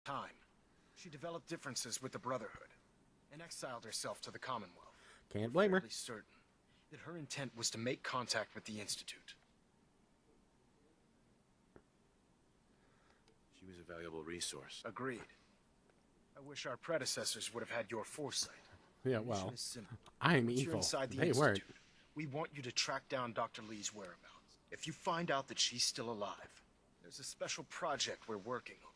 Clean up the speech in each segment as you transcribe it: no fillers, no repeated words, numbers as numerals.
time, she developed differences with the Brotherhood and exiled herself to the Commonwealth. Can't blame her. Fairly certain that her intent was to make contact with the Institute. She was a valuable resource. Agreed. I wish our predecessors would have had your foresight. Yeah, The mission well, is simple. I'm Once you're evil. inside the They Institute, weren't. we want you to track down Dr. Lee's whereabouts. If you find out that she's still alive, there's a special project we're working on.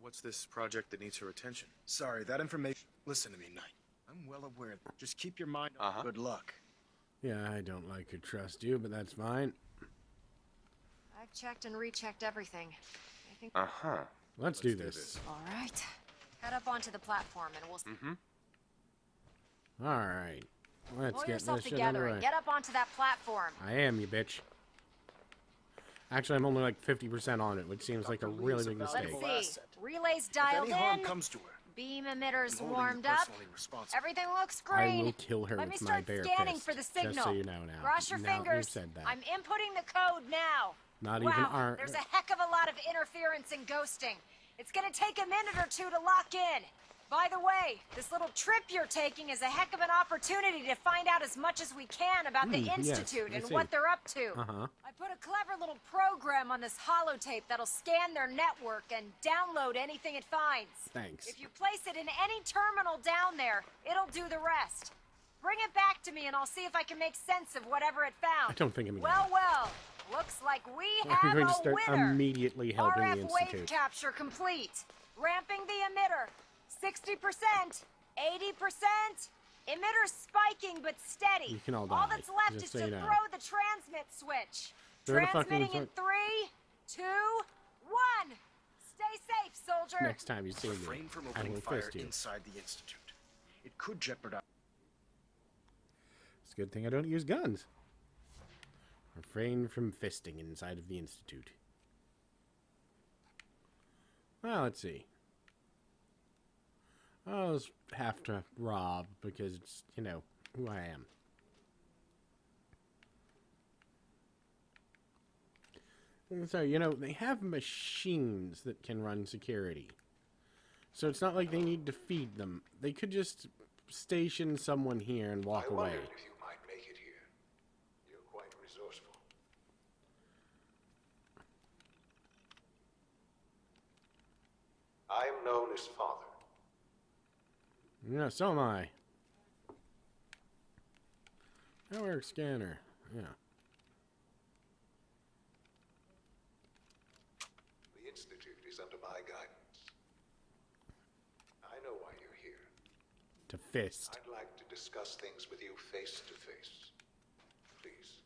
What's this project that needs her attention? Sorry, that information... Listen to me, Knight. I'm well aware. Just keep your mind on good luck. Yeah, I don't like or trust you, but that's fine. I've checked and rechecked everything. I think... Let's do this. All right. Head up onto the platform and we'll... All right. Let's Pull get yourself this shit together underway. and get up onto that platform. I am, you bitch. Actually, I'm only like 50% on it, which seems like a really big mistake. Let's see. Relays If dialed any harm in. comes to her, Beam emitters I'm holding you warmed up. personally responsible. Everything looks I green. will kill her Let me with my start bare scanning fist. for the signal. Just so you know now. Cross your Now you've fingers. said that. I'm inputting the code now. Not wow, even our... there's a heck of a lot of interference and ghosting. It's gonna take a minute or two to lock in. By the way, this little trip you're taking is a heck of an opportunity to find out as much as we can about the yes, Institute I and see. what they're up to. Uh-huh. I put a clever little program on this holotape that'll scan their network and download anything it finds. Thanks. If you place it in any terminal down there, it'll do the rest. Bring it back to me and I'll see if I can make sense of whatever it found. I don't think I'm gonna... Well, looks like we I'm have going to a start winner. immediately helping RF the wave Institute. capture complete. Ramping the emitter. 60%, 80%. Emitter spiking but steady. You can all All die, that's left just is so to you know. throw the transmit switch. Throw the fucking Transmitting in 3, 2, 1. Stay safe, soldier. Next time you see me, refrain from I opening will fire fist you. inside the Institute. It could jeopardize... It's a good thing I don't use guns. Refrain from fisting inside of the Institute. Well, let's see. I'll just have to rob because it's, you know, who I am. And so, you know, they have machines that can run security. So it's not like they need to feed them. They could just station someone here and walk I away. wondered if you might make it here. You're quite resourceful. I am known as Father. Yeah, so am I. Network scanner. Yeah. The Institute is under my guidance. I know why you're here. To fist. I'd like to discuss things with you face to face. Please,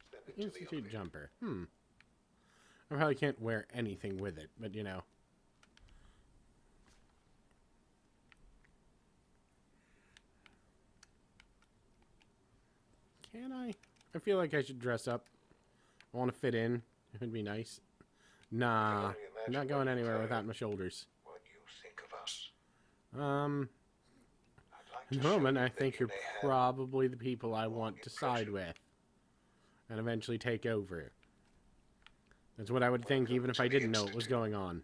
step into the Institute elevator. jumper. I probably can't wear anything with it, but you know. Can I? I feel like I should dress up. I want to fit in. It'd be nice. Nah, I'm not going anywhere without my shoulders. What you think of us. At I'd like the to show moment, you I that think you you're may have probably the people I want to side impression. with. And eventually take over. That's what I would think even if I didn't know what was going on.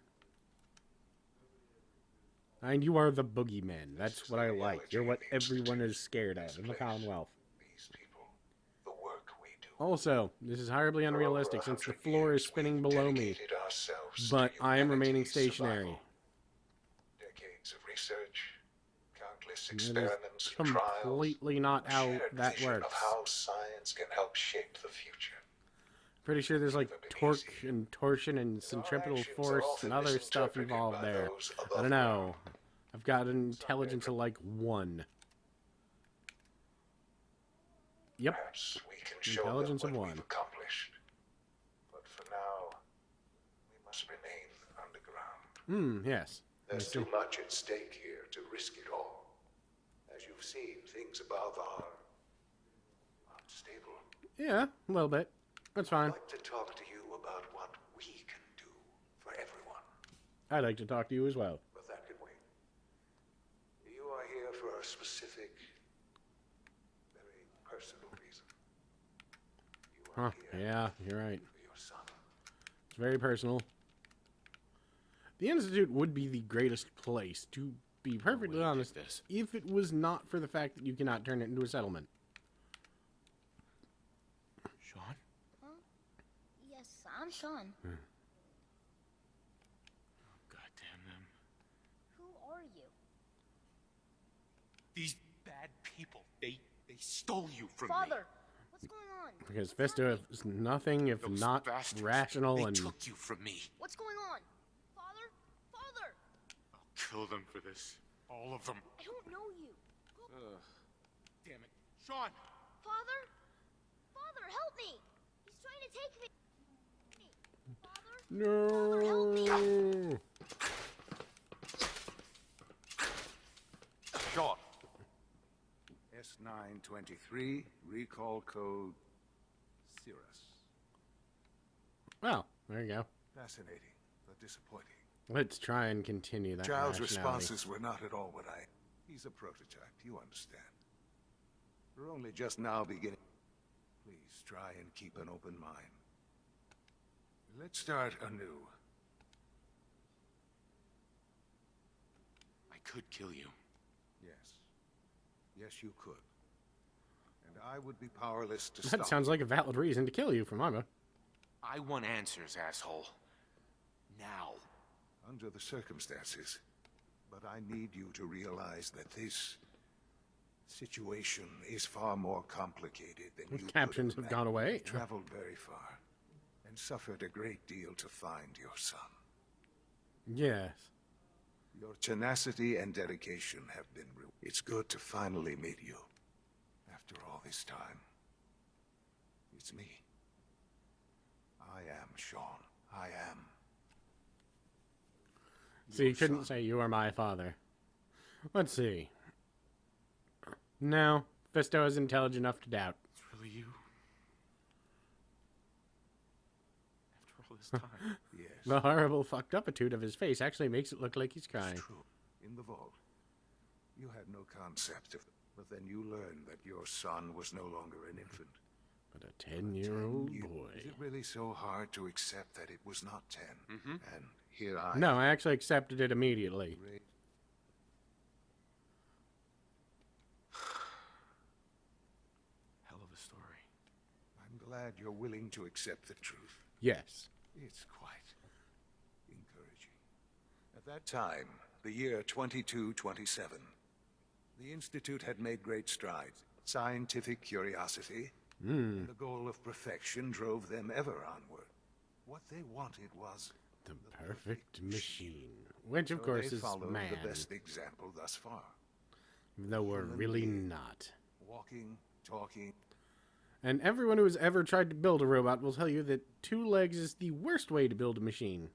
And you are the boogeyman. That's what I like. You're what everyone is scared of in the Commonwealth. these people, the work we do. Also, this is horribly unrealistic since the floor is spinning below me. Dedicated ourselves But to I am remaining humanity's stationary. survival. Decades of research, countless That is experiments and trials, completely not a how shared that vision works. of how science can help shape the future. Pretty sure there's like torque and torsion and centripetal force and other stuff involved there. I don't know. I've got an intelligence of like 1. Yep. Perhaps we can show Intelligence them of what 1. we've accomplished. But for now, we must remain underground. Yes. There's too much at stake here to risk it all. As you've seen, things above are unstable. Yeah, a little bit. That's I'd fine. like to talk to you about what we can do for everyone. I'd like to talk to you as well. But that can wait. You are here for a specific, very personal reason. You are Huh. here Yeah, you're right. for your son. It's very personal. The Institute would be the greatest place, to be perfectly way you honest, did this. if it was not for the fact that you cannot turn it into a settlement. Sean? Yes, I'm Sean. God damn them. Who are you? These bad people, they stole you from Father, what's going on? Because Fisto is nothing if Those not bastards, rational they and... took you from me. What's going on? Father? Father! I'll kill them for this. All of them. I don't know you. Damn it. Sean! Father? Father, help me! He's trying to take me. Father? Father, help me! No! Sean. S923, recall code Cirrus. Well, there you go. Fascinating, but disappointing. Let's try and continue that Child's rationality. responses were not at all what I... He's a prototype, you understand. We're only just now beginning. Please try and keep an open mind. Let's start anew. I could kill you. Yes. Yes, you could. And I would be powerless to stop. That sounds like a valid reason to kill you for Mama. I want answers, asshole. Now. Under the circumstances. But I need you to realize that this situation is far more complicated than you could Captions have imagine. gone away. You've traveled very far and suffered a great deal to find your son. Yes. Your tenacity and dedication have been It's good to finally meet you. After all this time. It's me. I am Sean. I am. So you your couldn't son. say you are my father. Let's see. No, Fisto is intelligent enough to doubt. It's really you. After all this time. Yes. The horrible fucked upitude of his face actually makes it look like he's crying. It's true. In the vault. You had no concept of... But then you learned that your son was no longer an infant. But a 10-year-old Is boy. it really so hard to accept that it was not 10? And here I... No, I actually accepted it immediately. Ra- Hell of a story. I'm glad you're willing to accept the truth. Yes. It's quite encouraging. At that time, the year 2227, the Institute had made great strides. Scientific curiosity and the goal of perfection drove them ever onward. What they wanted was The perfect machine. Which, of so course, they is followed man. the best example thus far. Though we're Human really being. not. Walking, talking, And everyone who has ever tried to build a robot will tell you that 2 legs is the worst way to build a machine.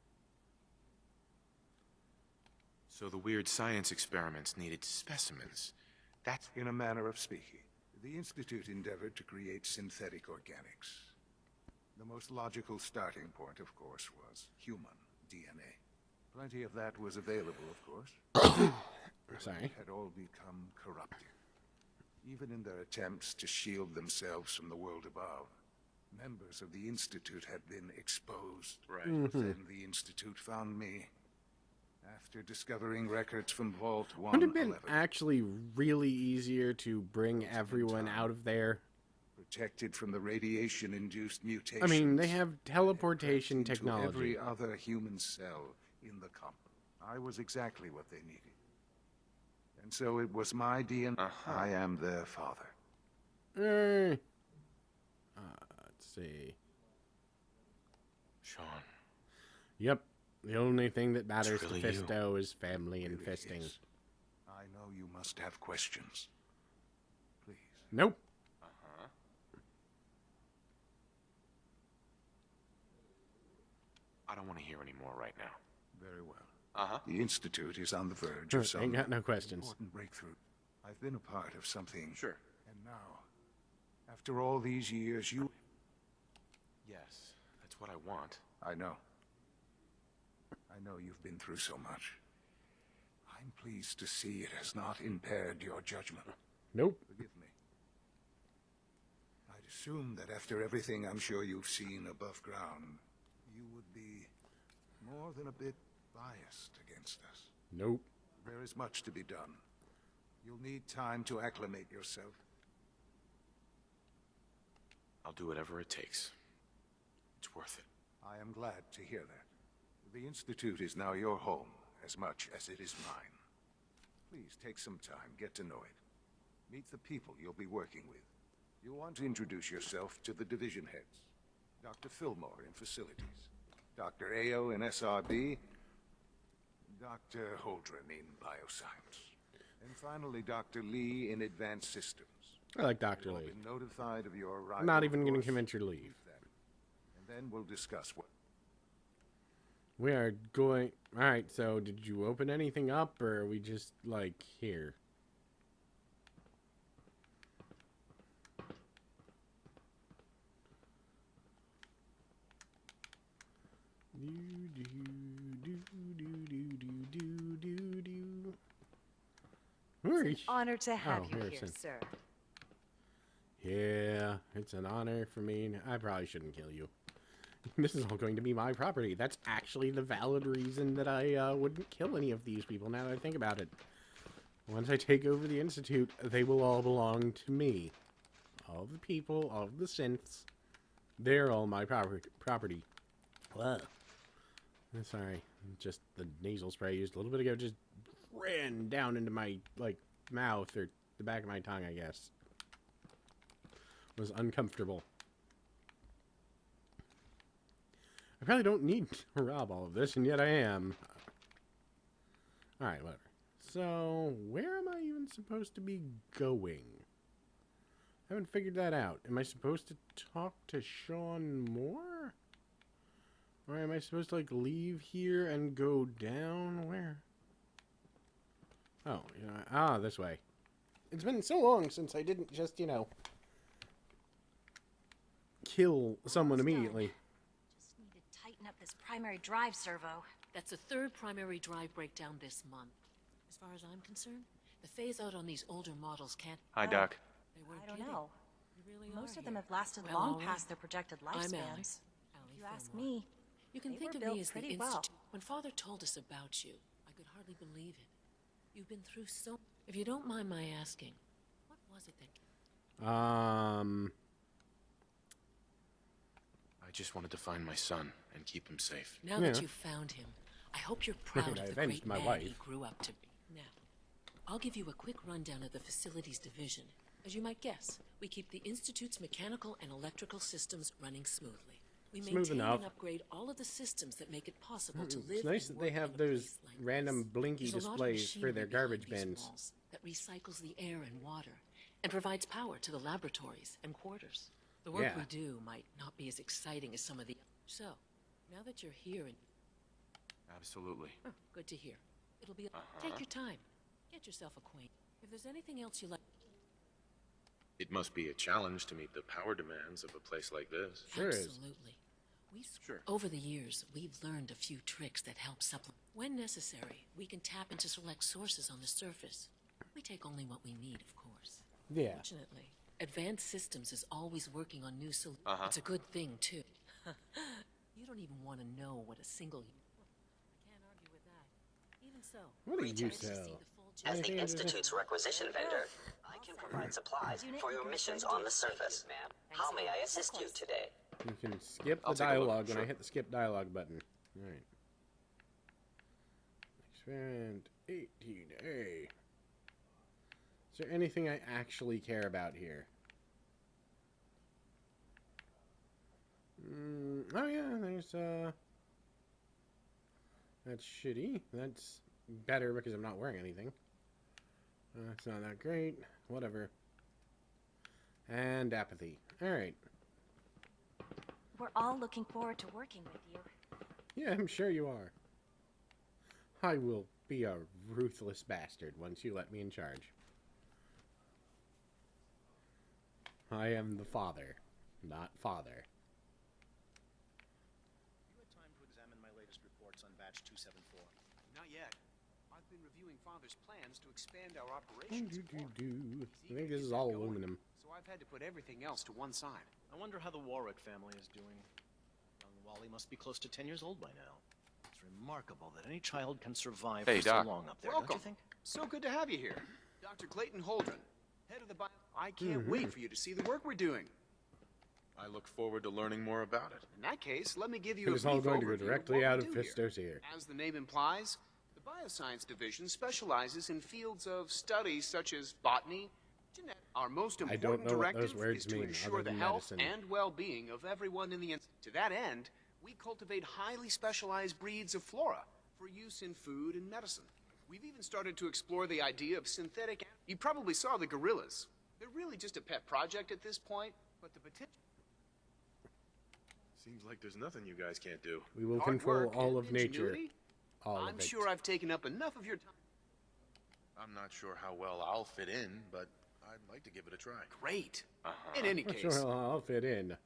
So the weird science experiments needed specimens. That's... in a manner of speaking. The Institute endeavored to create synthetic organics. The most logical starting point, of course, was human DNA. Plenty of that was available, of course. Sorry. It had all become corrupted. Even in their attempts to shield themselves from the world above, members of the Institute had been exposed. Right. Then the Institute found me. After discovering records from Vault Would it have been 111. actually really easier to bring everyone out of there? Protected from the radiation-induced I mutations. mean, they have teleportation into technology. Every other human cell in the company. I was exactly what they needed. And so it was my DNA. I am their father. Eh. Let's see. Sean. Yep. The only thing that matters really to you. Fisto is family and Really fisting. is. I know you must have questions. Please. Nope. I don't want to hear any more right now. Very well. Uh-huh. The Institute is on the verge of some Ain't got no questions. important breakthrough. I've been a part of something. Sure. And now, after all these years, you... Yes, that's what I want. I know. I know you've been through so much. I'm pleased to see it has not impaired your judgment. Nope. Forgive me. I'd assume that after everything I'm sure you've seen above ground, you would be more than a bit biased against us. Nope. There is much to be done. You'll need time to acclimate yourself. I'll do whatever it takes. It's worth it. I am glad to hear that. The Institute is now your home, as much as it is mine. Please take some time, get to know it. Meet the people you'll be working with. You'll want to introduce yourself to the division heads. Dr. Fillmore in Facilities, Dr. Ayo in SRB, Dr. Holdren in Bioscience, and finally Dr. Lee in Advanced Systems. I like Dr. You've all Lee. been notified of your arrival. I'm not even of going to course. convince her to leave. Meet them, and then we'll discuss what... We are going... Alright, so did you open anything up, or are we just, like, here? Where are you? Honor to have you Harrison. here, sir. Yeah, it's an honor for me. I probably shouldn't kill you. This is all going to be my property. That's actually the valid reason that I wouldn't kill any of these people, now that I think about it. Once I take over the Institute, they will all belong to me. All the people, all the synths, they're all my property. Whoa. Sorry, just the nasal spray I used a little bit ago just ran down into my, like, mouth, or the back of my tongue, I guess. It was uncomfortable. I probably don't need to rob all of this, and yet I am. Alright, whatever. So, where am I even supposed to be going? I haven't figured that out. Am I supposed to talk to Sean more? Or am I supposed to, like, leave here and go down? Where? Oh, you know, this way. It's been so long since I didn't just, you know, kill someone immediately. Just need to tighten up this primary drive servo. That's the third primary drive breakdown this month. As far as I'm concerned, the phase out on these older models can't... Hi, Doc. They weren't I don't kidding. know. You really Most are of them here. have lasted Well, long all right. past their projected I'm Alex. lifespans. Allie If you ask Fillmore. me, You can They think were of built me as the pretty institute. well. When Father told us about you, I could hardly believe it. You've been through so... If you don't mind my asking, what was it that... I just wanted to find my son and keep him safe. Now that you've found him, I hope you're proud I of the avenged great my man wife. he grew up to be. Now, I'll give you a quick rundown of the facilities division. As you might guess, we keep the Institute's mechanical and electrical systems running smoothly. We Smooth maintain enough. and upgrade all of the systems that make it possible to live It's nice and that they work have in a those place like random this. blinky There's a lot of displays for machinery their behind garbage these bins. walls that recycles the air and water and provides power to the laboratories and quarters. The work Yeah. we do might not be as exciting as some of the... So, now that you're here and... Absolutely. Oh, good to hear. It'll be... Take your time. Get yourself acquainted. If there's anything else you like... It must be a challenge to meet the power demands of a place like this. Sure is. Absolutely. Sure. Over the years, we've learned a few tricks that help supplement. When necessary, we can tap into select sources on the surface. We take only what we need, of course. Yeah. Fortunately, Advanced Systems is always working on new solutions. It's a good thing, too. You don't even want to know what a single... I can't argue with that. Even so... What do you Reunited to sell? see the full As Anything the I just- Institute's requisition vendor, I can provide supplies for your missions on the surface. How may I assist you today? You can skip the I'll take a look, dialogue when I sure. hit the skip dialogue button. Alright. Expand 18A. Is there anything I actually care about here? Oh yeah, there's that's shitty. That's better because I'm not wearing anything. That's not that great. Whatever. And apathy. Alright. we're all looking forward to working with you. Yeah, I'm sure you are. I will be a ruthless bastard once you let me in charge. I am the father, not father. You had time to examine my latest reports on batch 274? Not yet. I've been reviewing Father's plans to expand our I operations. think this is all aluminum. So I've had to put everything else to one side. I wonder how the Warwick family is doing. Young Wally must be close to 10 years old by now. That's remarkable that any child can survive Hey, for so Doc. long up there, Welcome. don't you think? So good to have you here. Dr. Clayton Holdren, head of the bio... I can't wait for you to see the work we're doing. I look forward to learning more about it. In that case, let me give you a It's all brief going to go overview of directly what out we of do here. Fisto's ear. As the name implies, the Bioscience Division specializes in fields of studies such as botany, genetics. Our most I don't important know what those directive words is to mean, ensure other the than health medicine. and well-being of everyone in the institute. To that end, we cultivate highly specialized breeds of flora for use in food and medicine. We've even started to explore the idea of synthetic... You probably saw the gorillas. They're really just a pet project at this point, but the potential... Seems like there's nothing you guys can't do. We will Hard control work all and of nature. ingenuity? All I'm of it. sure I've taken up enough of your time. I'm not sure how well I'll fit in, but I'd like to give it a try. Great. Uh-huh. In any Not case, sure I'll fit in,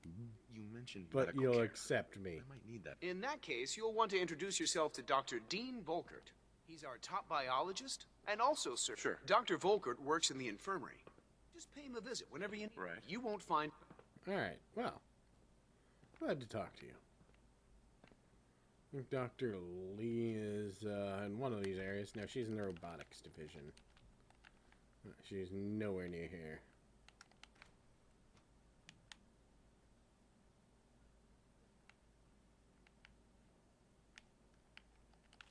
You mentioned but medical you'll care. accept me. I might need that. in that case, you'll want to introduce yourself to Dr. Dean Volkert. He's our top biologist, and also, sir, Sure. Dr. Volkert works in the infirmary. Just pay him a visit whenever you need. Right. You won't find. All right. Well, glad to talk to you. I think Dr. Lee is in one of these areas. No, she's in the robotics division. She's nowhere near here.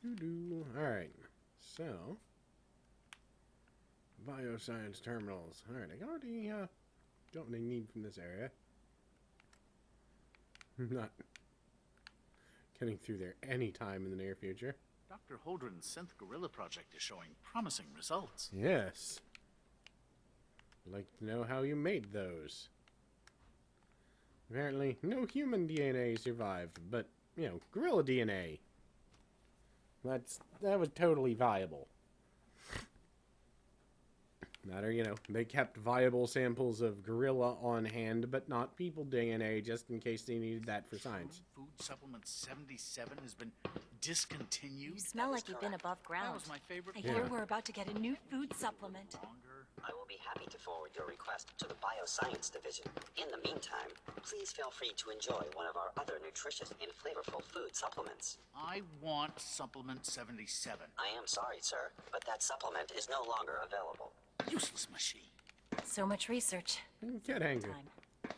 Doo-doo. All right. So, bioscience terminals. All right. I already don't really need from this area. Not getting through there anytime in the near future. Dr. Holdren's synth gorilla project is showing promising results. Yes. I'd like to know how you made those. Apparently, no human DNA survived, but, you know, gorilla DNA. That was totally viable. Matter, you know, they kept viable samples of gorilla on hand, but not people DNA, just in case they needed that for science. Food supplement 77 has been discontinued. You smell like you've been above That ground. was my favorite. I hear Yeah. we're about to get a new food supplement. Longer. I will be happy to forward your request to the Bioscience Division. In the meantime, please feel free to enjoy one of our other nutritious and flavorful food supplements. I want supplement 77. I am sorry, sir, but that supplement is no longer available. Useless machine. So much research. Get angry. Time.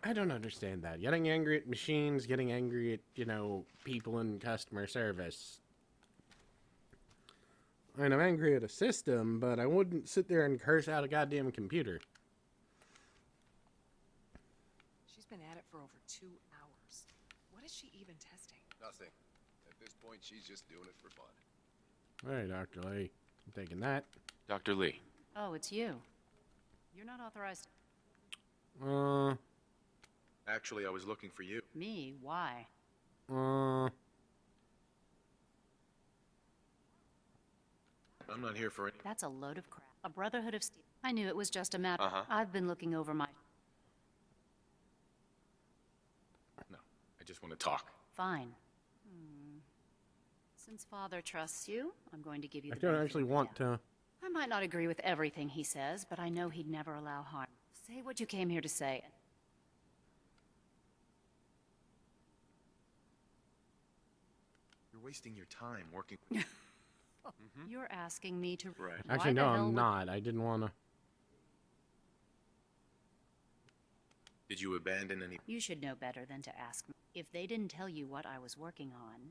I don't understand that. Getting angry at machines, getting angry at, you know, people in customer service. I mean, I'm angry at a system, but I wouldn't sit there and curse out a goddamn computer. She's been at it for over 2 hours. What is she even testing? Nothing. At this point, she's just doing it for fun. Alright, Dr. Lee. I'm taking that. Dr. Lee. Oh, it's you. You're not authorized. Actually, I was looking for you. Me? Why? I'm not here for any... That's a load of crap. A Brotherhood of Steel. I knew it was just a matter. Uh-huh. I've been looking over my... No, I just want to talk. Fine. Since Father trusts you, I'm going to give you I the don't benefit actually of the want doubt. to... I might not agree with everything he says, but I know he'd never allow harm. Say what you came here to say. You're wasting your time working... You're asking me to... Right. Actually, Why no, the hell I'm would- not. I didn't want to... Did you abandon any... You should know better than to ask me. If they didn't tell you what I was working on,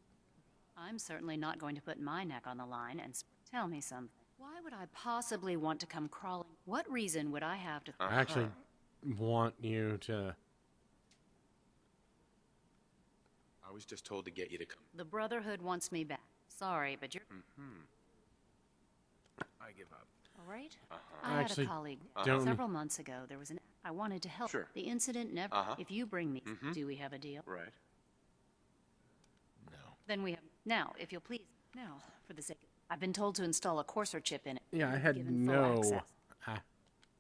I'm certainly not going to put my neck on the line and tell me something. Why would I possibly want to come crawling? What reason would I have to... I actually want you to... I was just told to get you to come. The Brotherhood wants me back. Sorry, but you're... I give up. All right? I I had actually a colleague. don't- Several months ago, there was an... I wanted to help. Sure. The incident never... If you bring me... Do we have a deal? Right. No. Then we have... Now, if you'll please... Now, for the sake of... I've been told to install a courser chip in it. Yeah, I You'll be had given full no... access.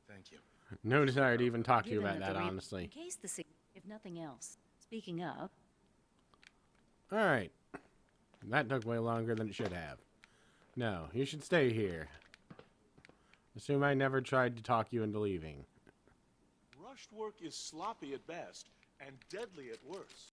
Thank you. No desire to even talk to you Given about that, the honestly. In case the... If nothing else. Speaking of... Alright. That took way longer than it should have. No, you should stay here. Assume I never tried to talk you into leaving. Rushed work is sloppy at best and deadly at worst.